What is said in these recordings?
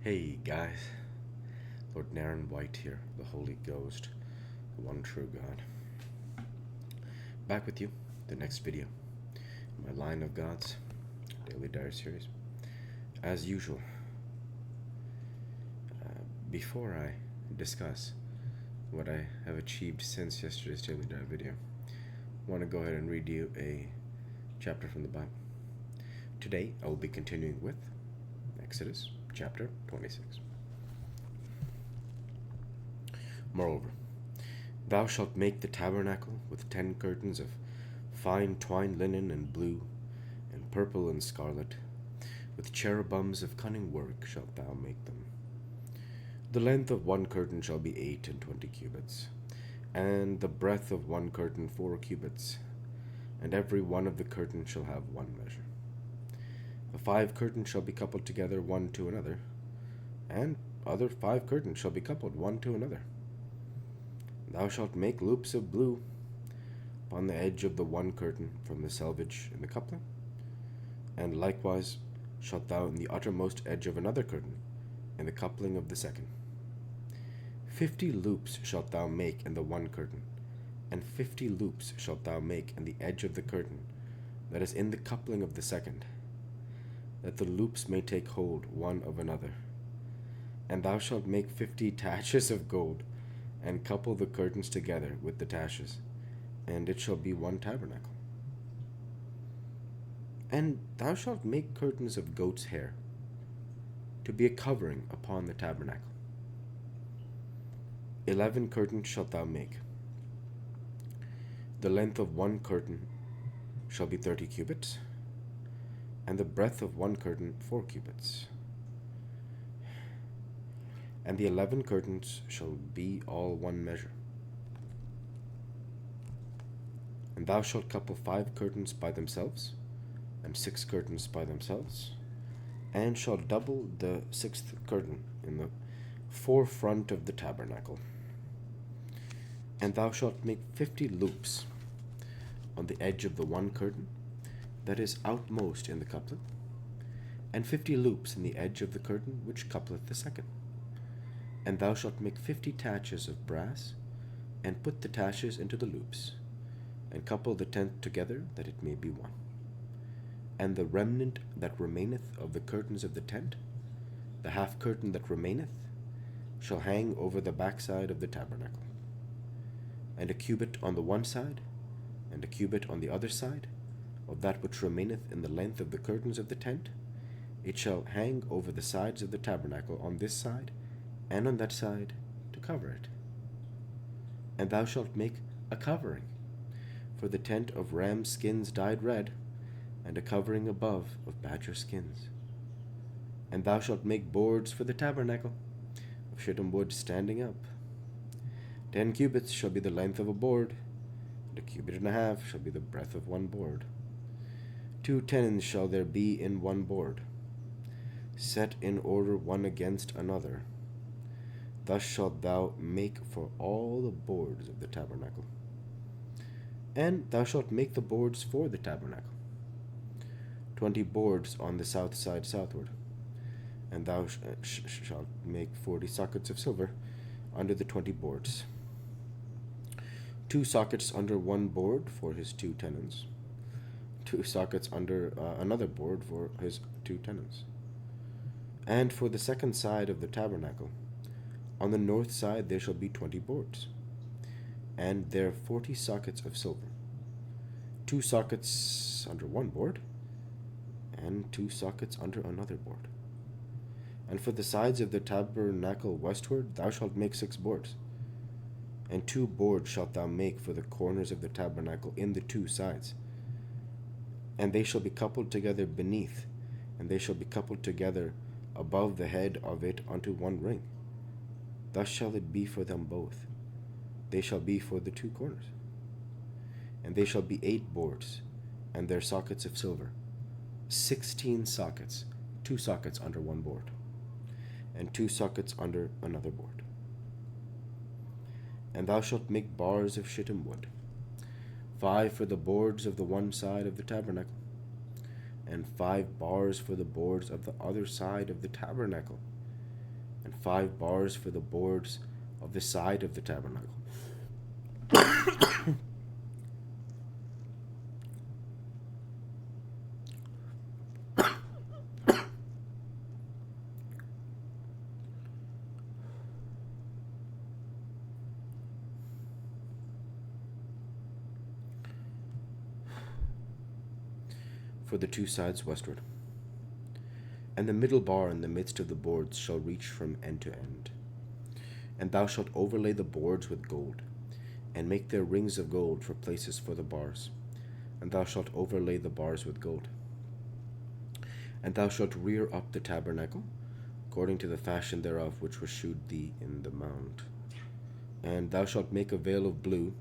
Hey guys, Lord Naren White here, the Holy Ghost, the one true God. Back with you, the next video, my Line of Gods Daily Diary series. As usual, before I discuss what I have achieved since yesterday's Daily Diary video, I want to go ahead and read you a chapter from the Bible. Today, I will be continuing with Exodus chapter 26. Moreover, thou shalt make the tabernacle with 10 curtains of fine twined linen and blue, and purple and scarlet. With cherubims of cunning work shalt thou make them. The length of one curtain shall be 28 cubits, and the breadth of one curtain 4 cubits, and every one of the curtains shall have one measure. The 5 curtains shall be coupled together one to another, and other 5 curtains shall be coupled one to another. Thou shalt make loops of blue upon the edge of the one curtain from the selvage in the coupling, and likewise shalt thou in the uttermost edge of another curtain in the coupling of the second. 50 loops shalt thou make in the one curtain, and 50 loops shalt thou make in the edge of the curtain that is in the coupling of the second, that the loops may take hold one of another. And thou shalt make 50 taches of gold, and couple the curtains together with the taches, and it shall be one tabernacle. And thou shalt make curtains of goat's hair, to be a covering upon the tabernacle. 11 curtains shalt thou make. The length of one curtain shall be 30 cubits, and the breadth of one curtain 4 cubits. And the 11 curtains shall be all one measure. And thou shalt couple 5 curtains by themselves, and 6 curtains by themselves, and shalt double the 6th curtain in the forefront of the tabernacle. And thou shalt make 50 loops on the edge of the one curtain that is outmost in the coupling, and 50 loops in the edge of the curtain which coupleth the second. And thou shalt make 50 taches of brass, and put the taches into the loops, and couple the tent together that it may be one. And the remnant that remaineth of the curtains of the tent, the half curtain that remaineth, shall hang over the backside of the tabernacle. And a cubit on the one side, and a cubit on the other side, of that which remaineth in the length of the curtains of the tent, it shall hang over the sides of the tabernacle on this side and on that side to cover it. And thou shalt make a covering for the tent of ram skins dyed red, and a covering above of badger skins. And thou shalt make boards for the tabernacle of shittim wood standing up. 10 cubits shall be the length of a board, and a cubit and a half shall be the breadth of one board. 2 tenons shall there be in one board, set in order one against another. Thus shalt thou make for all the boards of the tabernacle. And thou shalt make the boards for the tabernacle, 20 boards on the south side southward. And thou shalt make 40 sockets of silver under the 20 boards, 2 sockets under one board for his 2 tenons, 2 sockets under another board for his 2 tenons. And for the second side of the tabernacle, on the north side there shall be 20 boards, and there 40 sockets of silver, 2 sockets under one board, and 2 sockets under another board. And for the sides of the tabernacle westward thou shalt make 6 boards, and 2 boards shalt thou make for the corners of the tabernacle in the 2 sides. And they shall be coupled together beneath, and they shall be coupled together above the head of it unto one ring. Thus shall it be for them both. They shall be for the 2 corners. And they shall be 8 boards, and their sockets of silver, 16 sockets, 2 sockets under one board, and 2 sockets under another board. And thou shalt make bars of shittim wood, 5 for the boards of the one side of the tabernacle, and 5 bars for the boards of the other side of the tabernacle, and 5 bars for the boards of the side of the tabernacle. For the 2 sides westward. And the middle bar in the midst of the boards shall reach from end to end. And thou shalt overlay the boards with gold, and make their rings of gold for places for the bars. And thou shalt overlay the bars with gold. And thou shalt rear up the tabernacle, according to the fashion thereof which was shewed thee in the mount. And thou shalt make a veil of blue,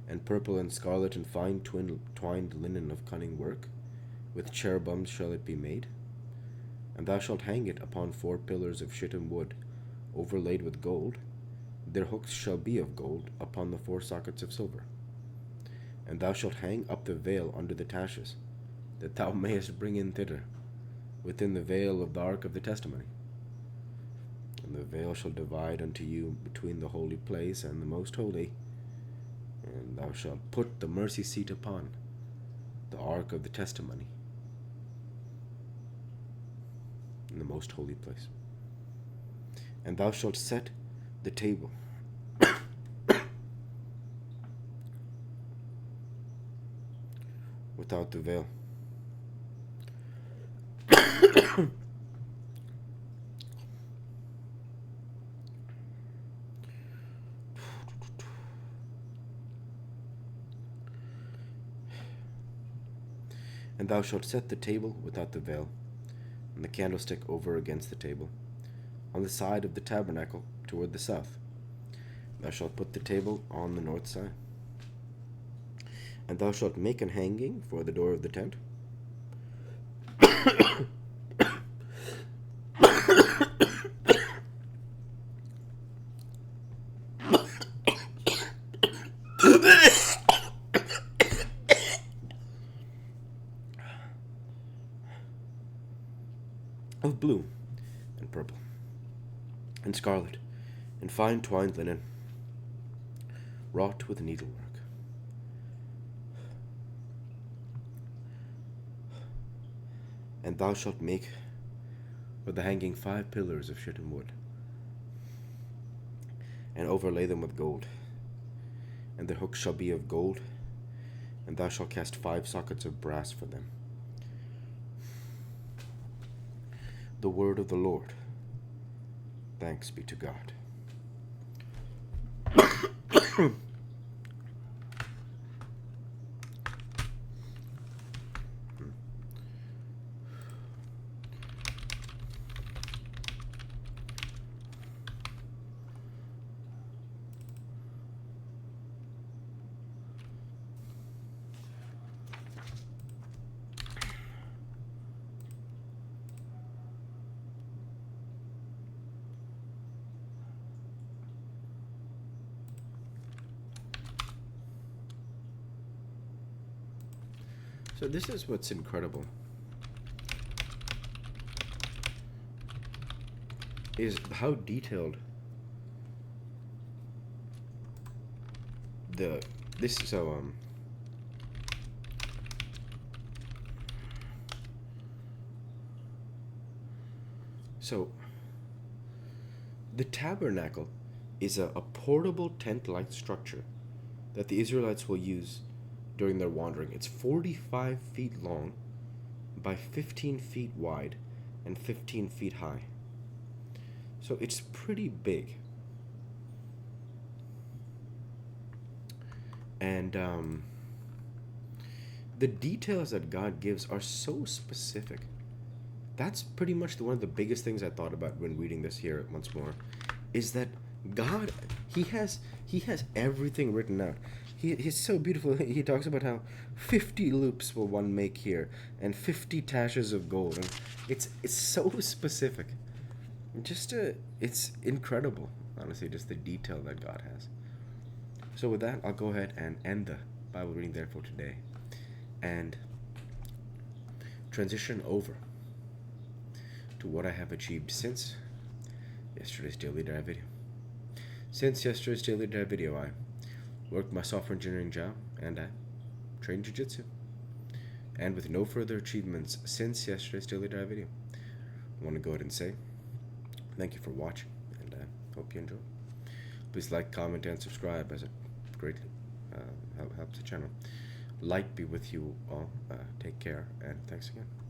and purple, and scarlet, and fine twined linen of cunning work. With cherubims shall it be made. And thou shalt hang it upon 4 pillars of shittim wood, overlaid with gold. Their hooks shall be of gold, upon the 4 sockets of silver. And thou shalt hang up the veil under the taches, that thou mayest bring in thither, within the veil of the ark of the testimony. And the veil shall divide unto you between the holy place and the most holy. And thou shalt put the mercy seat upon the ark of the testimony, in the most holy place. And thou shalt set the table without the veil. And thou shalt set the table without the veil, and the candlestick over against the table, on the side of the tabernacle toward the south. Thou shalt put the table on the north side. And thou shalt make an hanging for the door of the tent. Of blue and purple and scarlet and fine twined linen, wrought with needlework. And thou shalt make for the hanging 5 pillars of shittim wood, and overlay them with gold. And their hooks shall be of gold, and thou shalt cast 5 sockets of brass for them. The word of the Lord. Thanks be to God. So this is what's incredible, is how detailed this is. So the tabernacle is a portable tent-like structure that the Israelites will use during their wandering. It's 45 feet long by 15 feet wide and 15 feet high. So it's pretty big. And the details that God gives are so specific. That's pretty much one of the biggest things I thought about when reading this here once more, is that God, he has everything written out. He's so beautiful. He talks about how 50 loops will one make here, and 50 taches of gold. And it's so specific. It's incredible, honestly, just the detail that God has. So with that, I'll go ahead and end the Bible reading there for today, and transition over to what I have achieved since yesterday's daily dive video. Since yesterday's daily dive video, I worked my software engineering job and I trained jiu-jitsu. And with no further achievements since yesterday's daily dive video, I want to go ahead and say thank you for watching, and I hope you enjoy. Please like, comment, and subscribe, as it greatly helps the channel. Light be with you all. Take care, and thanks again.